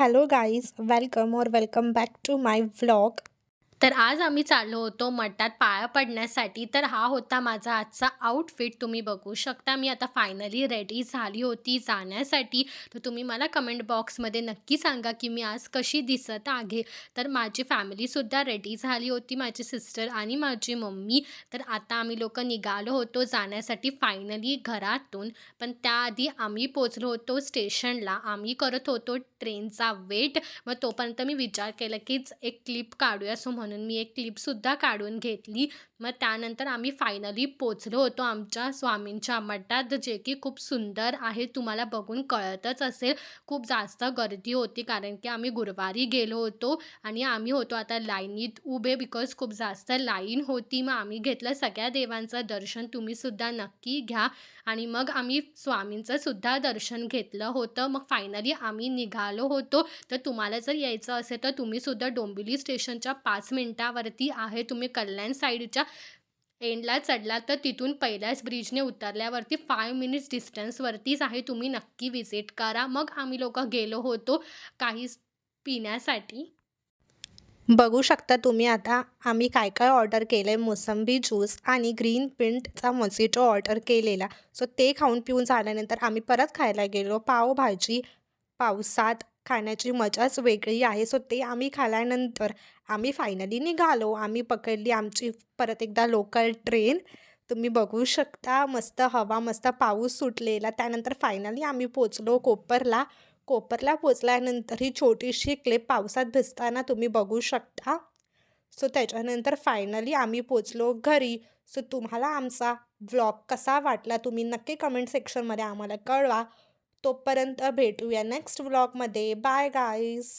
Hello guys, welcome back to my vlog. तर आज आम्ही चाललो होतो मठात पाया पडण्यासाठी. तर हा होता माझा आजचा आउटफिट. तुम्ही बघू शकता. मी आता फायनली रेडी झाली होती जाण्यासाठी. तर तुम्ही मला कमेंट बॉक्समध्ये नक्की सांगा, की मी आज कशी दिसत आहे. तर माझी फॅमिलीसुद्धा रेडी झाली होती. माझी सिस्टर आणि माझी मम्मी. तर आता आम्ही लोकं निघालो होतो जाण्यासाठी फायनली घरातून. पण त्याआधी आम्ही पोहोचलो होतो स्टेशनला. आम्ही करत होतो ट्रेनचा वेट. मग तोपर्यंत मी विचार केला, कीच एक क्लिप काढूया. सो म्हणून मी एक क्लिपसुद्धा काढून घेतली. मग त्यानंतर आम्ही फायनली पोहोचलो होतो आमच्या स्वामींच्या मठात, जे की खूप सुंदर आहे. तुम्हाला बघून कळतच असेल. खूप जास्त गर्दी होती, कारण की आम्ही गुरुवारी गेलो होतो आणि आम्ही होतो आता लाईनीत उभे, बिकॉज खूप जास्त लाईन होती. मग आम्ही घेतलं सगळ्या देवांचं दर्शन. तुम्हीसुद्धा नक्की घ्या. आणि मग आम्ही स्वामींचं सुद्धा दर्शन घेतलं होतं. मग फायनली आम्ही निघालो होतो. तर तुम्हाला जर यायचं असेल तर तुम्हीसुद्धा डोंबिवली स्टेशनच्या 5 मिनिटावरती आहे. तुम्ही कल्याण साईडच्या एंडला चढलात तर तिथून पहिल्याच ब्रिजने उतरल्यावरती 5 मिनिट्स डिस्टन्सवरतीच आहे. तुम्ही नक्की व्हिजिट करा. मग आम्ही लोकं गेलो होतो काही पिण्यासाठी. बघू शकता तुम्ही आता आम्ही काय ऑर्डर केलंय. मोसंबी ज्यूस आणि ग्रीन पिंटचा मोजिटो ऑर्डर केलेला. सो ते खाऊन पिऊन झाल्यानंतर आम्ही परत खायला गेलो. पावभाजी पावसात खाण्याची मजाच वेगळी आहे. सो ते आम्ही खाल्ल्यानंतर आम्ही फायनली निघालो. आम्ही पकडली आमची परत एकदा लोकल ट्रेन. तुम्ही बघू शकता मस्त हवा, मस्त पाऊस सुटलेला. त्यानंतर फायनली आम्ही पोहोचलो कोपरला. कोपरला पोहोचल्यानंतर ही छोटीशी क्लिप पावसात भिजताना तुम्ही बघू शकता. सो त्याच्यानंतर फायनली आम्ही पोहोचलो घरी. सो तुम्हाला आमचा व्लॉग कसा वाटला तुम्ही नक्की कमेंट सेक्शनमध्ये आम्हाला कळवा. तोपर्यंत भेटूया नेक्स्ट व्लॉगमध्ये. Bye guys.